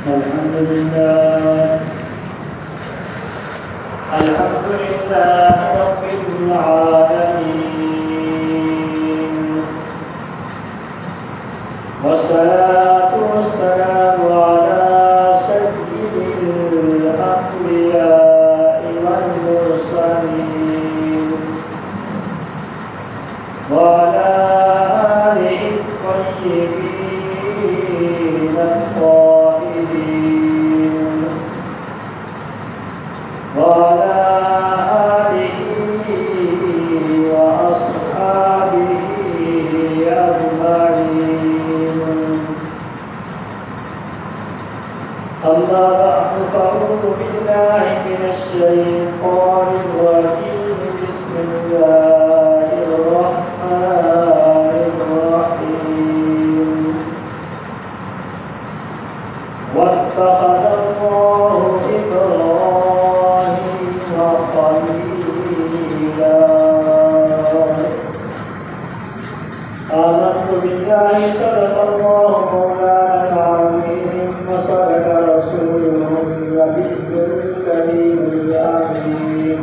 الحمد لله رب العالمين، والصلاة والسلام على سيد الأنبياء والمرسلين وعلى آله الطيبين الطاهرين وعلى آله وأصحابه أجمعين. أما بعد، فأعوذ بالله من الشيطان الرجيم. بسم الله الرحمن الرحيم. واتخذ الله إبراهيم خليلا. آمنت بالله، صدق الله مولانا العظيم، وصدق رسوله النبي الكريم الأمين،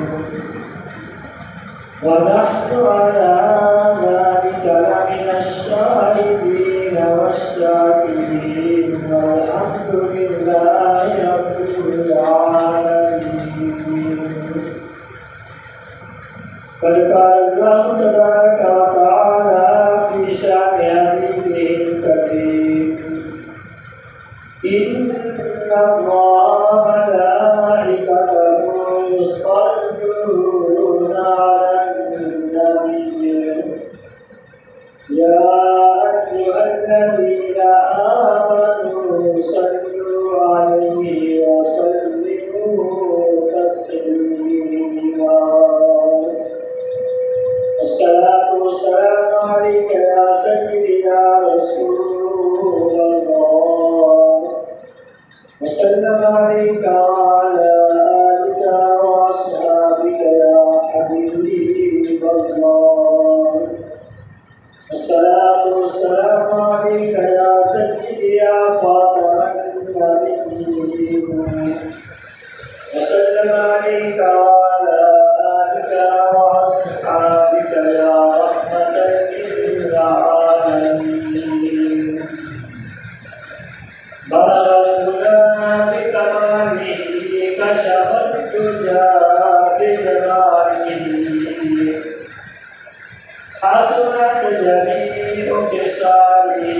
ونحن على ذلك لمن الشاهدين والشاكرين، والحمد لله رب العالمين. قد قال الله تبارك وتعالى في شأن حبيبه الكريم: إن الله وملائكته يصلون على النبي يا أيها الذين آمنوا صلوا عليه وسلموا تسليما. الصلاة والسلام عليك يا سيدي يا رسول الله، وسلم عليك وعلى آلك وأصحابك يا حبيب الله. الصلاة والسلام عليك يا سيدي يا خاتم النبيين، وسلم عليك وعلى آلك وأصحابك يا رحمة للعالمين. بلغ الهدى بكماله، كشف الدجى بجماله، حسنت جميع خصاله،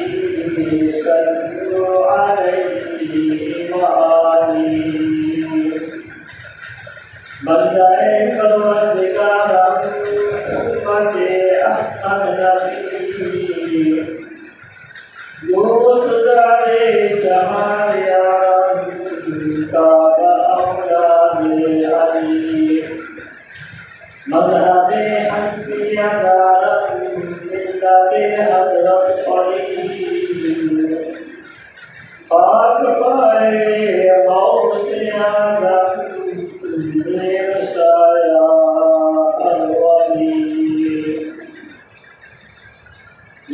صلوا عليه وآله. بندہ پروردگار امت احمد نبی، گوشدار جہاں یار کعبہ اولاد علی، مذہب حنفی دارت ملت حضرت علی، خاک پائے غوث اعظم دیر سایہ الولی.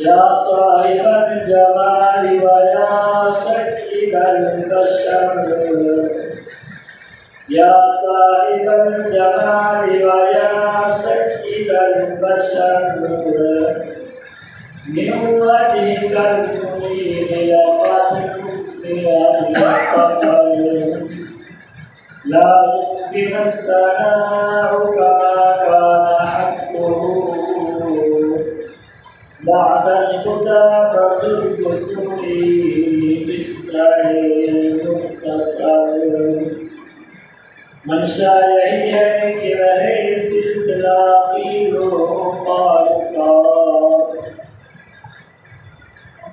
یا صاحب الجمال ویا سید البشر، یا صاحب الجمال ویا سید البشر، من وجهك المنير لقد كفي القمر، لا يمكن الثناء كما كان حقه، بعد الهدى فالجسور بالسعي مختصر. منشا یہی ہے کہ رہے سلسلہ پیر و خالقہ،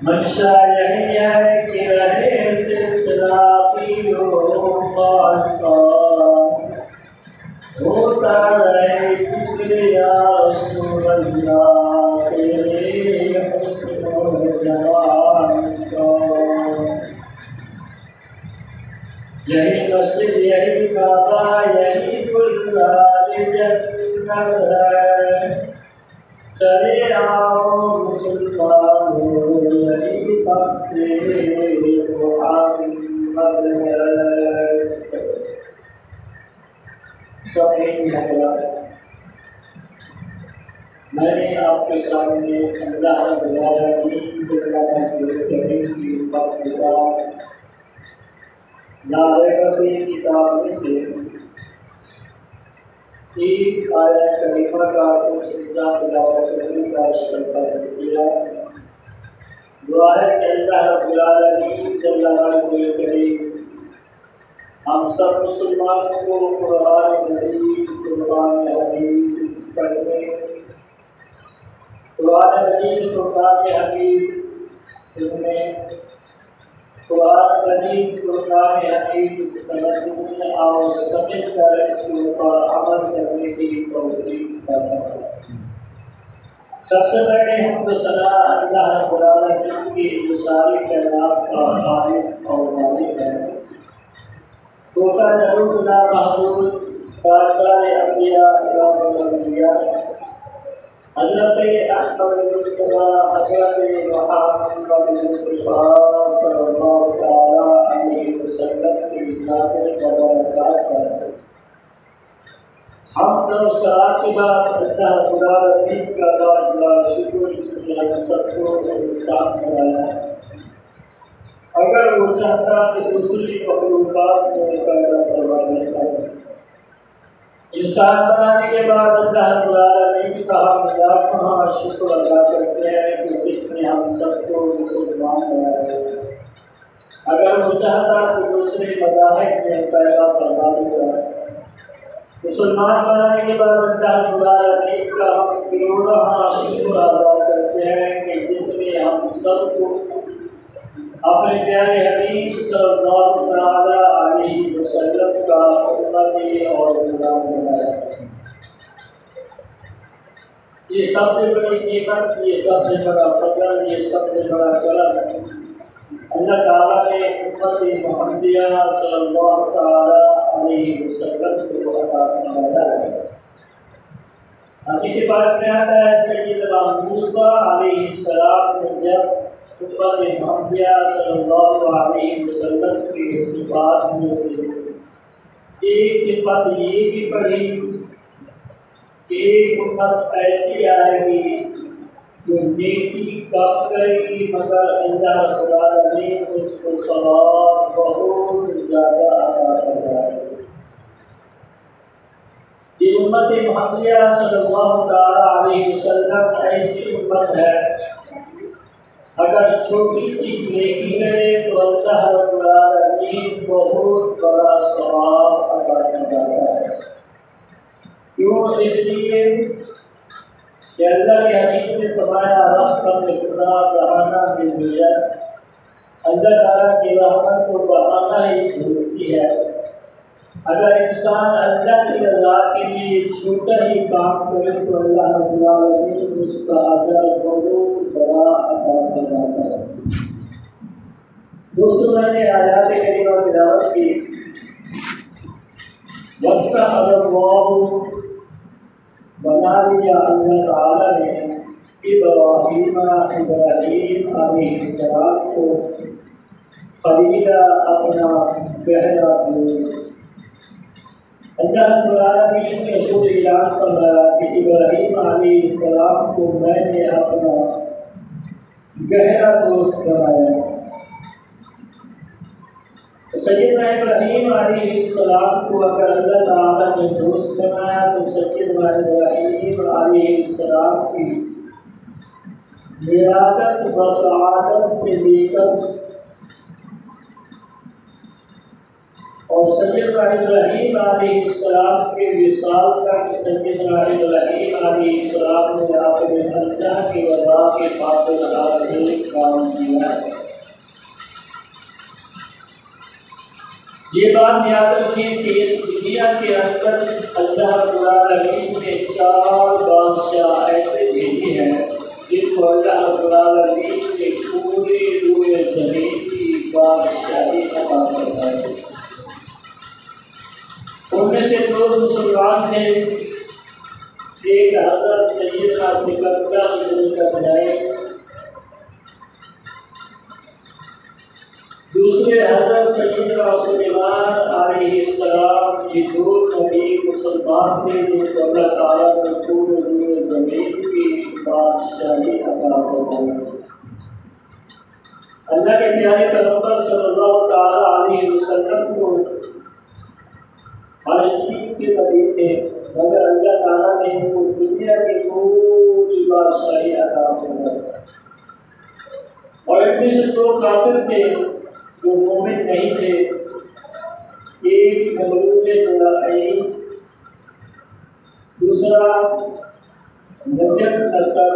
منشا یہی ہے کہ رہے سلسلہ پیر و خالقہ، ہوتا رہے ذکر یا رسول اللہ تیرے حسن و جمال کا. یہی مسجد، یہی کعبہ، یہی گلزار جنت ہے، چلے آؤ مسلمانوں یہی وقت محمد میں نے آپ کے سامنے اللہ رب العالمین کی کتاب میں سے ایک آیت کریمہ کا کچھ حصہ تلاوت کرنے کا پسند کیا۔ دعا ہے کہ اللہ رب العالمین جل وعلا کریم ہم سب مسلمانوں کو قرآن مجید، قرآن حدیث پڑھنے، قرآن مجید، قرآن حدیث سننے، قرآن مجید، قرآن حدیث سمجھنے اور سمجھ کر اس کے اوپر عمل کرنے کی توفیق عطا فرمائے۔ سب سے پہلے حمد و ثنا اللہ رب العالمین کی جو ساری کائنات کا خالق اور مالک ہے، وہ کا ضرور محدود تاجدار انبیاء امام الانبیاء حضرت احمد مصطفیٰ حضرت محمد مصطفیٰ صلی اللہ تعالیٰ علیہ وسلم کی ذات مبارکات پر حمد و ثنا کے بعد اللہ رب العالمین کا لاجواب شکر اس نے ہم سب کو انسان بنایا۔ اگر وہ چاہتا تو دوسری مخلوقات میں پیدا کروا دیتا ہے۔ انسان بنانے کے بعد اللہ رب العالمین کا ہم لاکھواں شکر ادا کرتے ہیں کہ اس نے ہم سب کو مسلمان بنایا۔ اگر وہ چاہتا تو دوسرے مذاہب میں پیدا کروا دیتا ہے۔ مسلمان بنانے کے بعد اللہ رب العالمین کا ہم کروڑواں شکر ادا کرتے ہیں کہ جس نے ہم سب کو اپنے پیارے حبیب صلی اللہ تعالیٰ علیہ وسلم کا امتی اور غلام بنایا۔ یہ سب سے بڑی نعمت، یہ سب سے بڑا فضل، یہ سب سے بڑا کرم اللہ تعالیٰ نے امت محمدیہ صلی اللہ تعالیٰ علیہ وسلم کو عطا فرمایا ہے۔ حدیث پاک میں آتا ہے سیدنا موسیٰ علیہ السلام نے جب امت محمدیہ صلی اللہ علیہ وسلم کی صفات میں سے ایک صفت یہ بھی پڑھی کہ ایک امت ایسی آئے گی جو نیکی کم کرے گی مگر اللہ رب العالمین اس کو ثواب بہت زیادہ عطا فرمائے گا۔ یہ امت محمدیہ صلی اللہ تعالیٰ علیہ وسلم ایسی امت ہے اگر چھوٹی سی نیکی کرے تو اللہ رب العالمین بہت بڑا ثواب عطا فرماتا ہے۔ کیوں؟ اس لیے کہ اللہ کے حبیب نے فرمایا رحمت خدا بہانہ میں ملت، اللہ تعالیٰ کی رحمت کو بہانہ ہی ڈھونڈتی ہے۔ اگر انسان اللہ کی رضا کے لیے چھوٹا ہی کام کرے تو اللہ رب العالمین اس کا اجر بہت بڑا عطا فرماتا ہے۔ دوستوں، میں نے آیات کریمہ تلاوت کی۔ وَاتَّخَذَ اللَّهُ، بنا لیا اللہ تعالیٰ نے ابراہیم علیہ السلام کو خلیلا، اپنا گہرا دوست۔ اللہ رب العالمین نے خود اعلان فرمایا کہ ابراہیم علیہ السلام کو میں نے اپنا گہرا دوست بنایا۔ سیدنا ابراہیم علیہ السلام کو اگر اللہ تعالیٰ نے دوست بنایا تو سیدنا ابراہیم علیہ السلام کی ولادت و سعادت سے لے کر اور سیدنا ابراہیم علیہ السلام کے وصال تک سیدنا ابراہیم علیہ السلام نے اپنے اللہ کی رضا کے خاطر ایک کام کیا ہے۔ یہ بات یاد رکھیں کہ اس دنیا کے اندر اللہ رب العالمین نے 4 بادشاہ ایسے بھیجے ہیں جن کو اللہ رب العالمین نے پورے روئے زمین کی بادشاہی عطا فرمائی۔ ان میں سے 2 مسلمان تھے، ایک حضرت سیدنا سکندر بن کنعان، دوسرے حضرت سیدنا سلیمان علیہ السلام، یہ 2 نبی مسلمان تھے جن کو اللہ تعالیٰ نے پورے روئے زمین کی بادشاہی عطا فرمائی۔ اللہ کے پیارے پیغمبر صلی اللہ تعالیٰ علیہ وسلم کو ہر چیز کے قریب تھے، مگر اللہ تعالیٰ نے ان کو دنیا کی پوری بادشاہی عطا فرمائی۔ اور ان میں سے دو کافر تھے جو مومن نہیں تھے، ایک نمرود ملائم، دوسرا نجد نصر،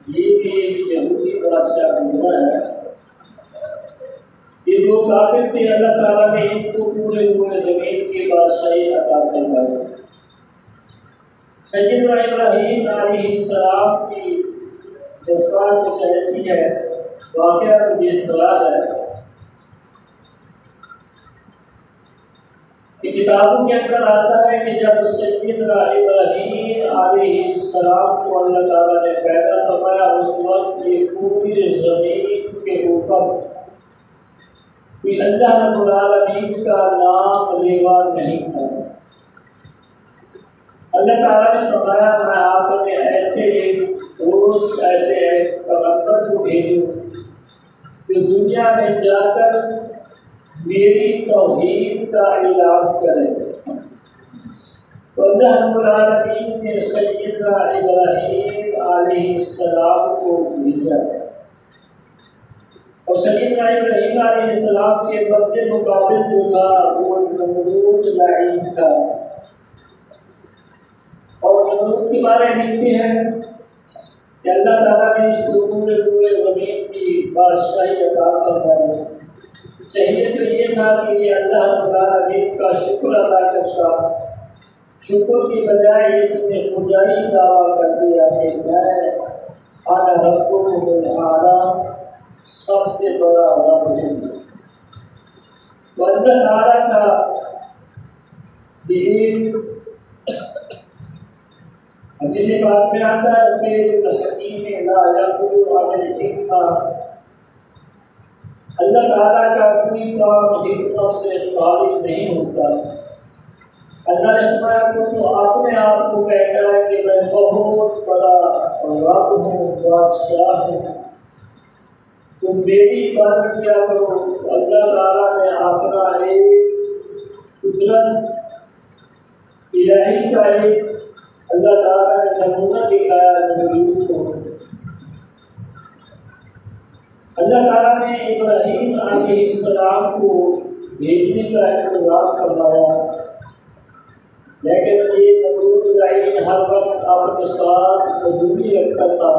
یہ بھی یہودی بادشاہ گزرا ہے۔ یہ دو کافر تھے، اللہ تعالیٰ نے ان کو پورے پورے زمین کی بادشاہی عطا فرمائی۔ سیدنا ابراہیم علیہ السلام کی دستار کچھ ایسی ہے، واقعہ کچھ اس طرح ہے کہ کتابوں کے اندر آتا ہے کہ جب سیدنا ابراہیم علیہ السلام کو اللہ تعالیٰ نے پیدا فرمایا، اس وقت یہ پوری زمین کے اوپر کوئی اللہ رب العالمین کا نام لیوا نہیں تھا۔ اللہ تعالیٰ نے فرمایا میں آپ نے ایسے روز ایسے پیغمبر کو بھیجوں کہ دنیا میں جا کر میری توحید کا اعلان کرے۔ تو اللہ رب العالمین نے سیدنا ابراہیم علیہ السلام کو بھیجا، اور سیدنا ابراہیم علیہ السلام کے مد مقابل جو تھا وہ نمرود لعین تھا۔ اور نمرود کے بارے میں لکھتے ہیں کہ اللہ تعالیٰ نے اس کو پورے زمین کی بادشاہی عطا فرمائی۔ چاہیے تو یہ تھا کہ یہ اللہ رب العالمین کا شکر ادا کرتا، شکر کی بجائے اس نے خدائی دعویٰ کر دیا کہ میں انا ربکم الاعلی، سب سے بڑا رب ہوں۔ تو اللہ تعالیٰ کا دین جسے بات میں آتا ہے کہ حکیم لا یقول عن الحکمہ، اللہ تعالیٰ کا کوئی کام حکمت سے خارج نہیں ہوتا۔ اللہ نے فرمایا تو اپنے آپ کو کہتا ہے کہ میں بہت بڑا رب ہوں، بادشاہ ہوں، تم میری عبادت کیا کرو۔ اللہ تعالیٰ نے اپنا ایک قدرت الہی کا ایک اللہ تعالیٰ نے نمونہ دکھایا نمرود کو۔ اللہ تعالیٰ نے ابراہیم علیہ السلام کو بھیجنے کا انتظار فرمایا، لیکن یہ نمرود لعین ہر وقت اپنے ساتھ مجبوری رکھتا تھا،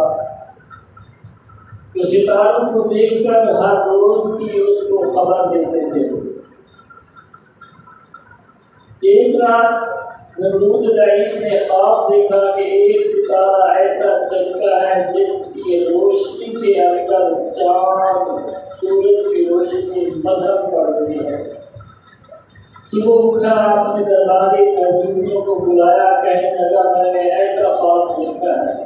جو ستاروں کو دیکھ کر ہر روز کی اس کو خبر دیتے تھے۔ ایک رات نمرود لعین نے خواب دیکھا کہ ایک ستارہ ایسا چمکا ہے جس کی روشنی کے اندر چاند سورج کی روشنی مدھم پڑ رہی ہے۔ صبح اٹھا، اپنے درباری مجوسیوں کو بلایا، کہنے لگا میں نے ایسا خواب دیکھا ہے۔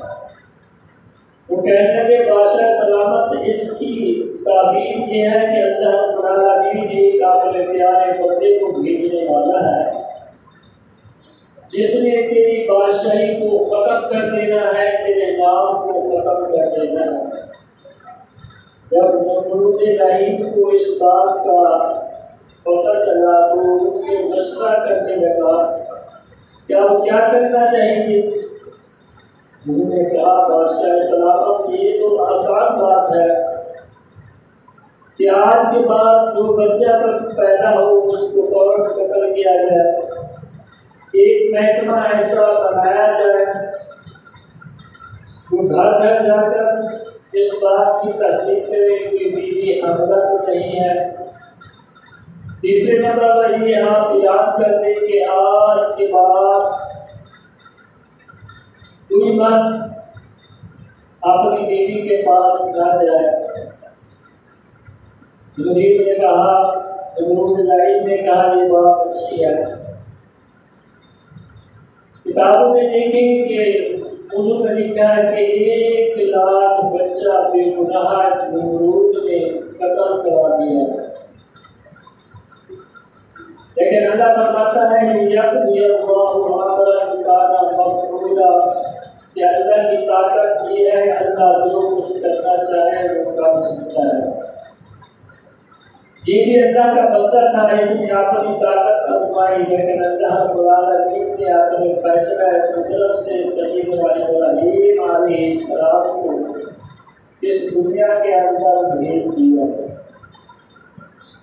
وہ کہنے لگے بادشاہ سلامت، اس کی تعبیر یہ ہے کہ اللہ رب العالمین ایک اپنے پیارے بندے کو بھیجنے والا ہے جس نے تیری بادشاہی کو ختم کر دینا ہے، تیرے نام کو ختم کر دینا ہے۔ جب نمرود لعین کو اس بات کا پتہ چلا تو اس سے مشورہ کرنے لگا کیا وہ کیا کرنا چاہیے۔ انہوں نے کہا بادشاہ سلامت یہ تو آسان بات ہے کہ آج کے بعد جو بچہ پیدا ہو اس کو فوراً قتل کیا جائے، ایک محکمہ ایسا بنایا جائے وہ گھر گھر جا کر اس بات کی تصدیق کرے کہ بیوی حاملہ تو نہیں ہے۔ تیسرے نمبر یہ آپ یاد کر دیں کہ آج کے بعد کوئی مرد اپنی بیوی کے پاس نہ جائے۔ نمرود نے کہا، نمرود لعین نے کہا یہ بات اچھی ہے۔ کتابوں میں دیکھیں کہ انہوں نے لکھا ہے کہ 1,00,000 بچہ بے گناہ نمرود نے قتل کرا دیا۔ لیکن اللہ فرماتا ہے کہ یقضی اللہ امرا کان مفعولا، کہ اللہ کی طاقت یہ ہے اللہ جو کچھ کرنا چاہے وہ کر سکتا ہے۔ یہ بھی اللہ کا بندہ تھا، اس نے اپنی طاقت آزمائی، لیکن اللہ رب العالمین نے اپنے فیصلہ قدرت سے سیدنا ابراہیم علیہ السلام کو اس دنیا کے اندر بھیج دیا۔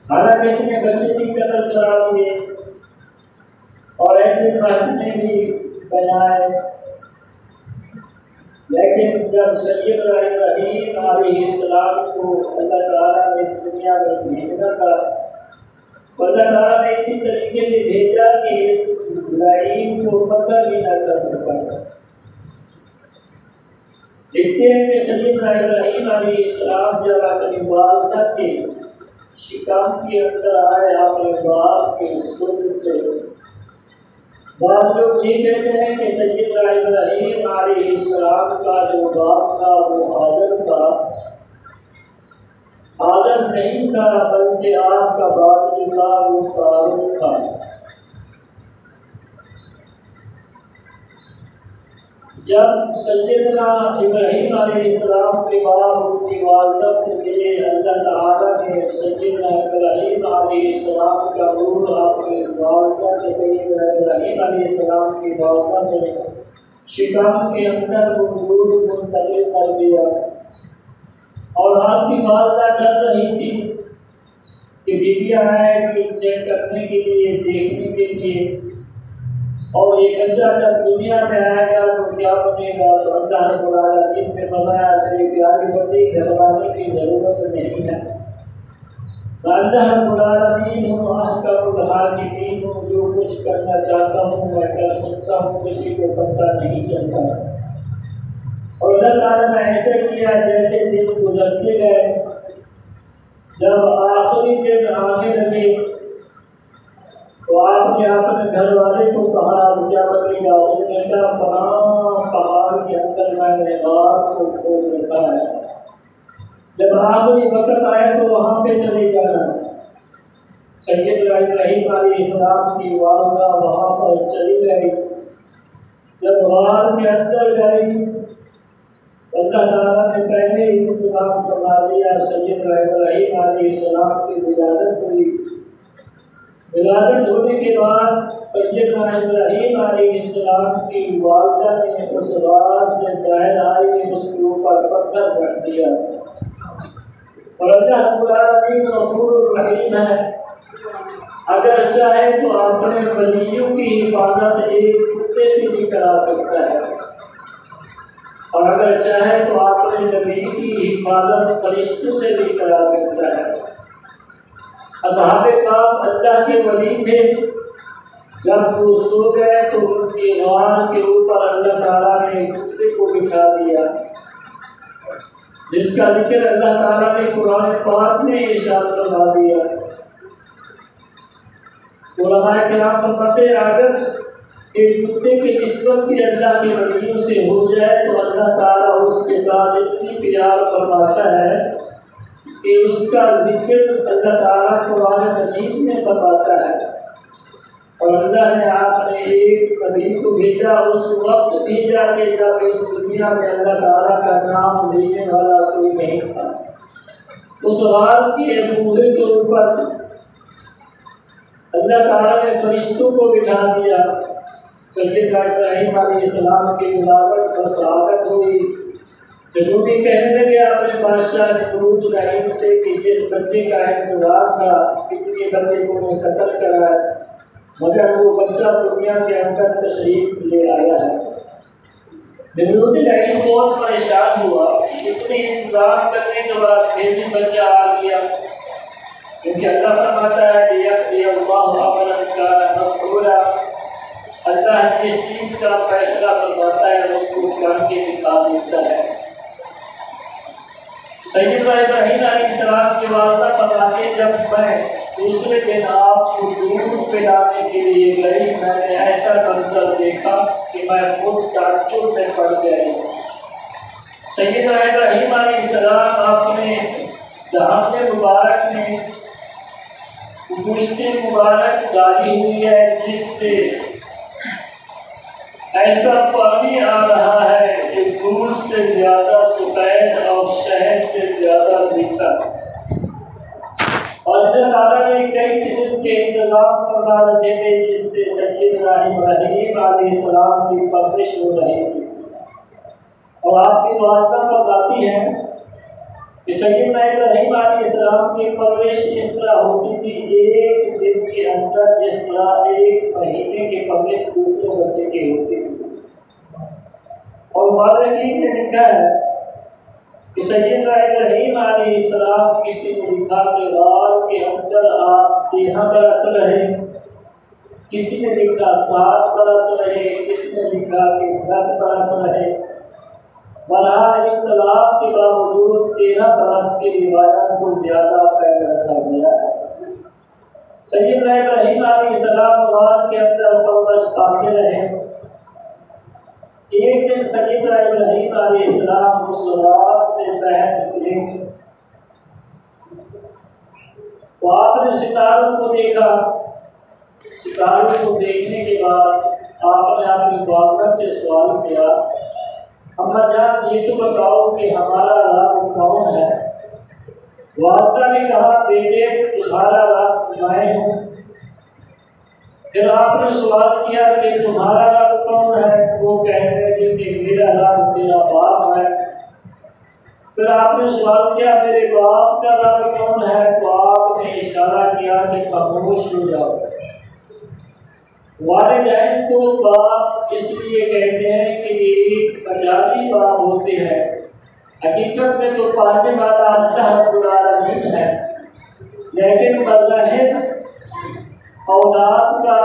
حالانکہ اس نے بچے بھی قتل کرا دیے اور ایسے محکمے بھی بنائے، لیکن جب سیدنا ابراہیم علیہ السلام کو اللہ تعالیٰ نے اس دنیا میں بھیجنا تھا، اللہ تعالیٰ نے اسی طریقے سے بھیجا کہ اس ابراہیم کو قتل بھی نہ کر سکا۔ دیکھتے ہیں کہ سیدنا ابراہیم علیہ السلام جب اپنی والدہ کے شکام کے اندر آئے، اپنے باپ کے سر سے، بعض لوگ یہ کہتے ہیں کہ سیدنا ابراہیم علیہ السلام کا جو باپ تھا وہ آدم تھا، آدم نہیں تھا بلکہ آپ کا باپ جو تھا وہ قارون تھا۔ جب سیدنا ابراہیم علیہ السلام کے بعد ان کی والدہ سے ملے، اللہ تعالیٰ نے سیدنا ابراہیم علیہ السلام کا روح اپنی والدہ کے سیدنا ابراہیم علیہ السلام کی والدہ میں شکام کے اندر وہ روح منتقل کر دیا، اور آپ کی والدہ ڈر رہی تھی کہ بیوی آئے گی چیک کرنے کے لیے، دیکھنے کے لیے، اور یہ بچہ جب دنیا میں آئے گا تو کیا بنے گا۔ تو اللہ رب العالمین نے فرمایا میری پیاری بندی گھبرانے کی ضرورت نہیں ہے، اللہ رب العالمین ہوں، احکم الحاکمین ہوں، جو کچھ کرنا چاہتا ہوں میں کر سکتا ہوں، کسی کو پتہ نہیں چلتا۔ اور اللہ تعالیٰ نے ایسے کیا جیسے دن گزرتے گئے، جب آخری دن آنے لگے تو آپ نے اپنے گھر والے کو کہا کیا بنے گا؟ اس نے کہا فلاں پہاڑ کے اندر میں نے غار کو کھود رکھا ہے، جب آخری وقت آئے تو وہاں پہ چلے جانا۔ سیدنا ابراہیم علیہ السلام کی والدہ وہاں پر چلی گئی، جب غار کے اندر گئی اللہ تعالیٰ نے پہلے ہی انتظام کروا دیا، سیدنا ابراہیم علیہ السلام کی ولادت ہوئی۔ ولادت ہونے کے بعد سیدنا ابراہیم علیہ السلام کی والدہ نے اس غار سے باہر آئی، اس کے اوپر پتھر رکھ دیا، اور اللہ رب العالمین غفور الرحیم ہے، اگر چاہے تو اپنے ولیوں کی حفاظت ایک کتے سے بھی کرا سکتا ہے، اور اگر چاہے تو اپنے نبی کی حفاظت فرشتوں سے بھی کرا سکتا ہے۔ اصحاب کہف اللہ کے ولی تھے، جب وہ سو گئے تو ان کے غار کے اوپر اللہ تعالیٰ نے ایک کتے کو بٹھا دیا، جس کا ذکر اللہ تعالیٰ نے قرآن پاک میں ارشاد فرما دیا۔ علماء کرام فرماتے ہیں اگر ایک کتے کی نسبت بھی اللہ کے ولیوں سے ہو جائے تو اللہ تعالیٰ اس کے ساتھ اتنی پیار فرماتا ہے کہ اس کا ذکر اللہ تعالیٰ قرآن مجید میں فرماتا ہے، اور اللہ نے آپ نے ایک نبی کو بھیجا، اس وقت بھیجا کہ جب اس دنیا میں اللہ تعالیٰ کا نام لینے والا کوئی نہیں تھا۔ اس غار کے بوڑھے کے اوپر اللہ تعالیٰ نے فرشتوں کو بٹھا دیا، سیدنا ابراہیم علیہ السلام کی ولادت اور سعادت ہوئی۔ جنوبی کہنے لگے اپنے بادشاہ نمرود العین سے کہ جس بچے کا انتظار تھا کسی بچے کو نے قتل کرا ہے، مگر وہ بچہ دنیا کے اندر تشریف لے آیا ہے۔ نمرود العین بہت پریشان ہوا، اتنے انتظام کرنے کے بعد پھر بھی بچہ آ گیا، کیونکہ اللہ فرماتا ہے لیقضی اللہ امرا کان مفعولا، اللہ جس چیز کا فیصلہ فرماتا ہے اس کو کر کے دکھا دیتا ہے۔ سیدنا ابراہیم علیہ السلام کی والدہ فرماتے جب میں دوسرے دن آپ کو دودھ پلانے کے لیے گئی، میں نے ایسا منظر دیکھا کہ میں خود تعجب سے پڑ گئی۔ سیدنا ابراہیم علیہ السلام اپنے دہان مبارک میں مشت مبارک ڈالی ہوئی ہے جس سے ایسا پانی آ رہا ہے کہ دودھ سے زیادہ سفید اور شہد سے زیادہ میٹھا، اور اللہ تعالیٰ نے کئی قسم کے انتظام فرما رکھے تھے جس سے سیدنا ابراہیم علیہ السلام کی پرورش ہو رہی تھی۔ اور آپ کی والدہ فرماتی ہیں کہ سیدنا ابراہیم علیہ السلام کی پرورش اس طرح ہوتی تھی، ایک دن کے اندر جس طرح ایک مہینے کی پرورش دوسرے بچے کی ہوتی تھی۔ اور مورخین نے لکھا ہے کہ سیدنا ابراہیم علیہ السلام کسی نے لکھا کہ رات کے اندر آپ 13 برس رہے، کسی نے لکھا 7 برس رہے، کسی نے لکھا کہ 10 برس رہے۔ بہرحال اختلاف کے باوجود 13 برس کی روایت کو زیادہ قید رکھا گیا ہے۔ سیدنا ابراہیم علیہ السلام غار کے اندر پرورش پاتے رہے۔ ایک دن سیدنا ابراہیم علیہ السلام اس غار سے باہر نکلے تو آپ نے ستاروں کو دیکھا۔ ستاروں کو دیکھنے کے بعد آپ نے اپنی والدہ سے سوال کیا، اما جان یہ تو بتاؤ کہ ہمارا رب کون ہے؟ والدہ نے کہا بیٹے تمہارا رب میں ہوں۔ پھر آپ نے سوال کیا کہ تمہارا رب کون ہے؟ وہ کہنے لگے کہ میرا رب تیرا باپ ہے۔ پھر آپ نے سوال کیا میرے باپ کا رب کون ہے؟ تو آپ نے اشارہ کیا کہ خاموش ہو جاؤ۔ والدین کو باپ اس لیے کہتے ہیں کہ ایک مجازی باپ ہوتے ہیں، حقیقت میں تو پالنے والا اللہ رب العالمین ہے، لیکن بظاہر اولاد کا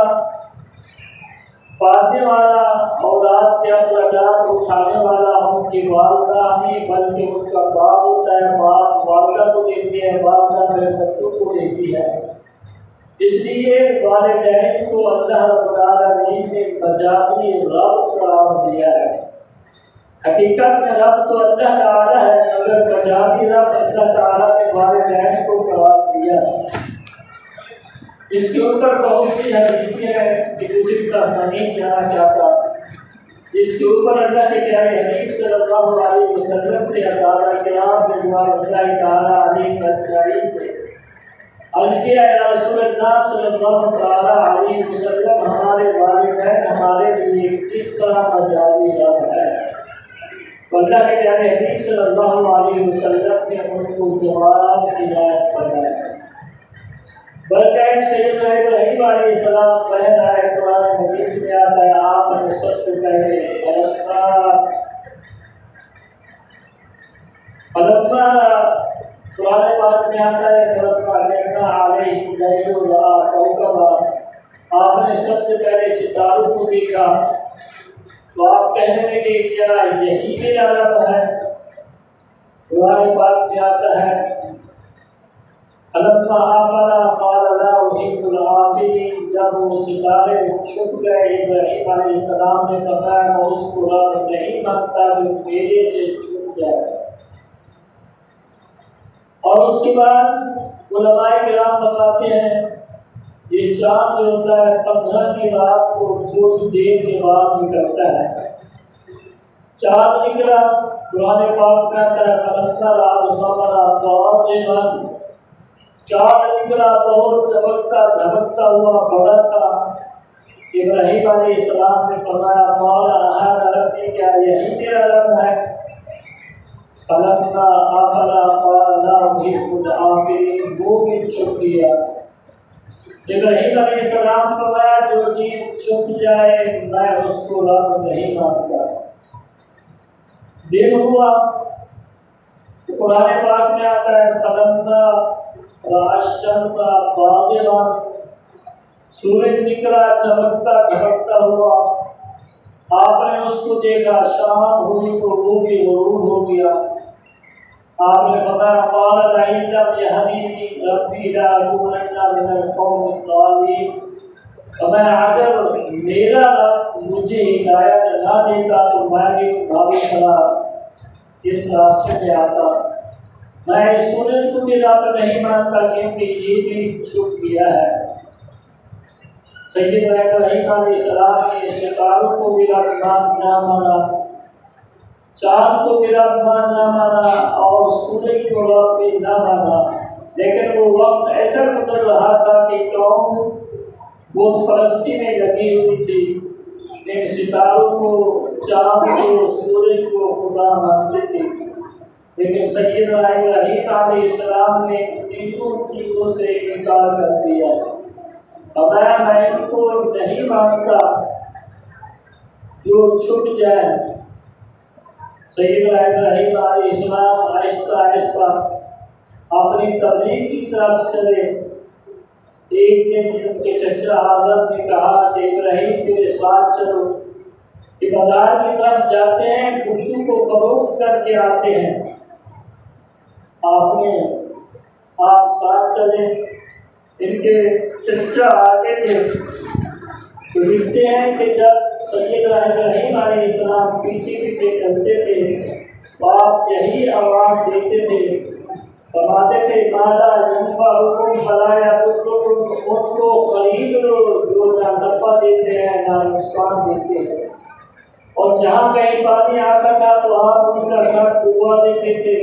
پالنے والا، اولاد کے اخراجات اٹھانے والا ان کی والدہ نہیں بلکہ ان کا باپ ہوتا ہے۔ باپ والدہ کو دیتی ہے، والدہ میرے بچوں کو دیتی ہے۔ اس لیے والدین کو اللہ رب العالمین نے مجازی رب قرار دیا ہے۔ حقیقت میں رب تو اللہ تعالیٰ ہے، مگر مجازی رب اللہ تعالیٰ نے والدین کو قرار دیا ہے۔ اس کے اوپر بہت سی حدیثیں ہیں کہ دوسری طرف نہیں جانا چاہتا، جس کے اوپر اللہ کے پیارے حبیب صلی اللہ علیہ وسلم سے صحابہ کرام رضوان اللہ تعالیٰ علیہم اجمعین سے عرض کیا ہے رسول اللہ صلی اللہ تعالیٰ علیہ وسلم ہمارے والدین ہمارے لیے کس طرح مجازی رب ہے؟ اللہ کے پیارے حبیب صلی اللہ علیہ وسلم نے ان کو جواب ہدایت فرمایا۔ بلکہ سیدنا ابراہیم علیہ السلام کہہ رہا ہے قرآن مجید میں آتا ہے آپ نے سب سے پہلے فلما قرآن پاک میں آتا ہے آپ نے سب سے پہلے ستاروں کو دیکھا تو آپ کہنے لگے کیا یہی میرا رب ہے؟ قرآن پاک میں آتا ہے فلما آفلا قال لا أحب العافلين، جب وہ ستارے چھپ گئے ابراہیم علیہ السلام نے فرمایا میں اس کو رب نہیں مانتا جو میرے سے چھپ جائے۔ اور اس کے بعد علماء کرام بتاتے ہیں یہ چاند جو ہوتا ہے 15 کی رات کو تھوڑی دیر کے بعد نکلتا ہے۔ چاند نکلا قرآن پاک میں آتا ہے فلما رأى القمر باذخا، چاند نکلا بہت چمکتا دھمکتا ہوا بڑا تھا۔ ابراہیم علیہ السلام نے فرمایا قال هذا ربی، کیا یہی میرا رب ہے؟ فلما آفلا قال لا أحب العافلين، وہ بھی چھپ گیا۔ ابراہیم علیہ السلام فرمایا جو چیز چھپ جائے میں اس کو رب نہیں مانتا۔ دن ہوا قرآن پاک میں آتا ہے فلما رأى الشمس باذخا، سورج نکلا چمکتا دھمکتا ہوا، آپ نے اس کو دیکھا شام ہوئی تو وہ بھی غروب ہو گیا۔ آپ نے فرمایا قال لئن لم يهدني ربي لأكونن من القوم الضالين، فرمایا اگر میرا رب مجھے ہدایت نہ دیتا تو میں بھی تمہاری طرح اس راستے میں آتا۔ میں اس سورج کو بھی رب نہیں مانتا کیونکہ یہ بھی چھپ گیا ہے۔ سیدنا ابراہیم علیہ السلام نے ستاروں کو بھی رب نہ مانا، چاند کو بھی رب نہ مانا اور سورج کو رب بھی نہ مانا، لیکن وہ وقت ایسا گزر رہا تھا کہ قوم بت پرستی میں لگی ہوئی تھی، ان ستاروں کو، چاند کو، سورج کو خدا مانتے تھے۔ لیکن سیدنا ابراہیم علیہ السلام نے تینوں چیزوں سے انکار کر دیا۔ میں ان کو نہیں مانتا جو چھپ جائے۔ سیدنا ابراہیم علیہ السلام آہستہ آہستہ اپنی تبلیغ کی طرف چلے۔ ایک دن ان کے چچا آزم نے کہا کہ ابراہیم میرے ساتھ چلو، کہ بازار کی طرف جاتے ہیں، خوشبو کو فروخت کر کے آتے ہیں۔ آپ ساتھ چلے۔ ان کے چچا آگے تھے تو لکھتے ہیں کہ جب سیدنا ابراہیم علیہ السلام پیچھے پیچھے چلتے تھے تو آپ یہی آواز دیتے تھے، فرماتے تھے مالا جنفا حکم فلایا ان کو خرید لو جو نہ نفع دیتے ہیں نہ نقصان دیتے ہیں۔ اور جہاں کہیں پانی آتا تھا تو آپ ان کا سر ڈبوا دیتے تھے،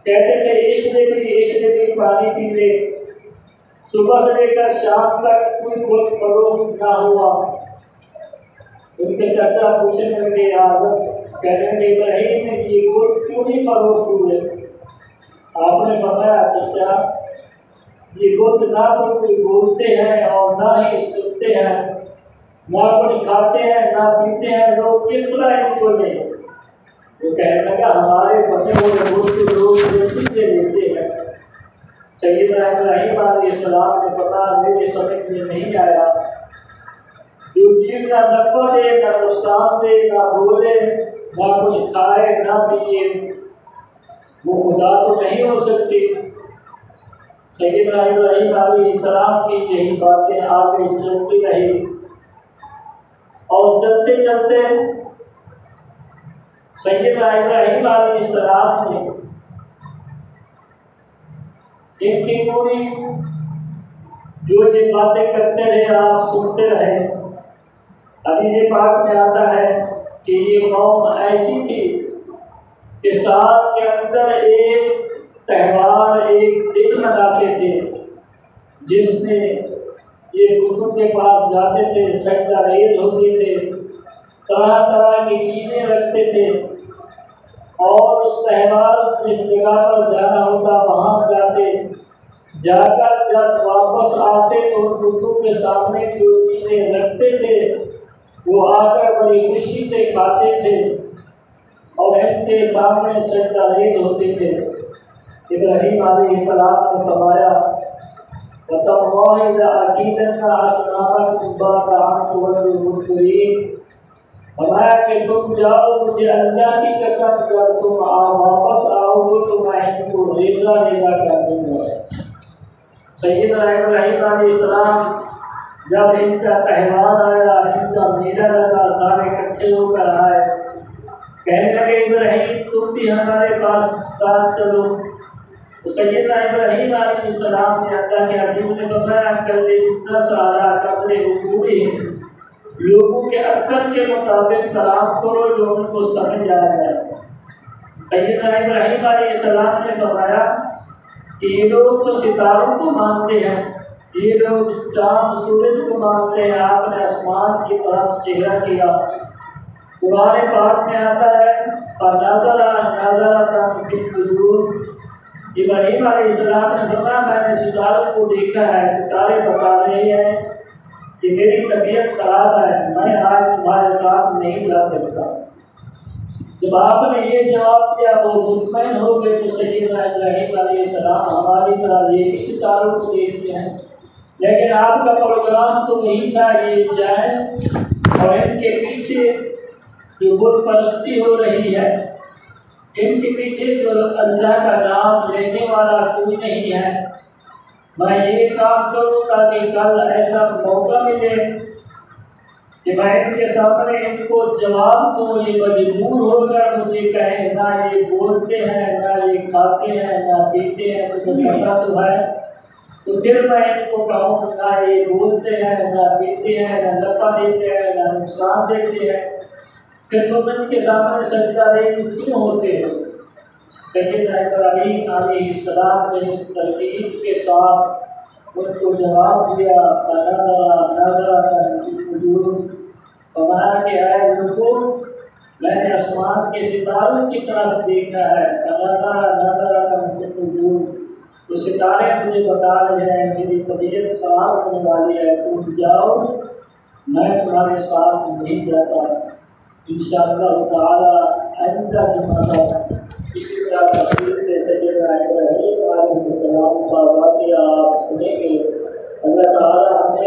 کہتے تھے اس نے بھی پانی پی لے۔ صبح سے لے کر شام تک کوئی بت فروخت نہ ہوا۔ ان کے چچا پوچھنے لگے کہنے لگے ابراہیم یہ بت کیوں نہیں فروخت ہوئے؟ آپ نے فرمایا چچا یہ بت نہ تو کوئی بولتے ہیں اور نہ ہی سنتے ہیں، نہ کچھ کھاتے ہیں نہ پیتے ہیں، لوگ کس طرح ان کو لیں؟ وہ کہنے لگا ہمارے بچے ہوئے بت لوگ سے لیتے ہیں۔ سیدنا ابراہیم علیہ السلام نے پتا میرے سمجھ میں نہیں آیا، جو چیز نہ نفع دے نہ نقصان دے نہ بولے نہ کچھ کھائے نہ پیے وہ خدا تو نہیں ہو سکتی۔ سیدنا ابراہیم علیہ السلام کی یہی باتیں آگے چلتی رہی اور چلتے چلتے سیدنا ابراہیم علیہ السلام نے ان کی پوری جو یہ باتیں کرتے رہے آپ سنتے رہے۔ حدیث پاک میں آتا ہے کہ یہ قوم ایسی تھی کہ سال کے اندر ایک تہوار ایک دن مناتے تھے جس میں یہ بتوں کے پاس جاتے تھے، سجدہ ریز ہوتے تھے، طرح طرح کی چیزیں رکھتے تھے اور اس تہوار جس جگہ پر جانا ہوتا وہاں جاتے، جا کر جب واپس آتے تو بتوں کے سامنے جو چیزیں رکھتے تھے وہ آ کر بڑی خوشی سے کھاتے تھے اور ان کے سامنے سجدہ ریز ہوتے تھے۔ ابراہیم علیہ السلام نے فرمایا وَتَاللَّهِ لَأَكِيدَنَّ أَصْنَامَكُمْ بَعْدَ أَنْ تُوَلُّوا مُدْبِرِينَ، فرمایا کہ تم جاؤ، مجھے اللہ کی قسم جب تم واپس آؤ گے تو میں ان کو ریزہ ریزہ کر دوں گا۔ سیدنا ابراہیم علیہ السلام جب ان کا تہوار آیا، ان کا میلہ لگا، سارے اکٹھے ہو کر آئے، کہنے لگے ابراہیم تم بھی ہمارے پاس ساتھ چلو۔ تو سیدنا ابراہیم علیہ السلام نے اللہ کے حبیب نے فرمایا کل اتنا سارا قبل حضوری لوگوں کے عقل کے مطابق کلام کرو جو ان کو سمجھ آ جائے۔ سیدنا ابراہیم علیہ السلام نے فرمایا کہ یہ لوگ تو ستاروں کو مانتے ہیں، یہ لوگ چاند سورج کو مانتے ہیں، آپ نے آسمان کی طرف چہرہ کیا۔ قرآن پاک میں آتا ہے ابراہیم علیہ السلام نے فرمایا میں نے ستاروں کو دیکھا ہے، ستارے بتا رہے ہیں کہ میری طبیعت خراب ہے، میں آج تمہارے ساتھ نہیں جا سکتا۔ جب آپ نے یہ جواب دیا وہ مطمئن ہو گئے تو سیدنا ابراہیم علیہ السلام ہماری طرح یہ بھی ستاروں کو دیکھتے ہیں، لیکن آپ کا پروگرام تو نہیں تھا یہ جائیں اور ان کے پیچھے جو بت پرستی ہو رہی ہے، ان کے پیچھے جو اللہ کا نام لینے والا کوئی نہیں ہے، میں یہ کام کروں تاکہ کل ایسا موقع ملے کہ میں ان کے سامنے ان کو جواب دوں، یہ مجبور ہو کر مجھے کہیں نہ یہ بولتے ہیں نہ یہ کھاتے ہیں نہ پیتے ہیں، تمہیں پتہ تو ہے، تو پھر میں ان کو کہوں نہ یہ بولتے ہیں نہ پیتے ہیں نہ نفع دیتے ہیں نہ نقصان دیتے ہیں، پھر تم ان کے سامنے سجدہ ریز کیوں ہوتے ہو؟ سیدنا ابراہیم علیہ السلام نے اس ترکیب کے ساتھ ان کو جواب دیا، فرمایا کہ اے لوگوں، میں نے آسمان کے ستاروں کی طرف دیکھا ہے، تو ستارے مجھے بتا رہے ہیں میری طبیعت خراب ہونے والی ہے، تم جاؤ، میں تمہارے ساتھ نہیں جاتا، انشاءاللہ تعالی آئندہ جمعہ اسی طرح تفصیل سے سیدنا ابراہیم علیہ السلام کا واقعہ آپ سنیں گے۔ اللہ تعالیٰ ہمیں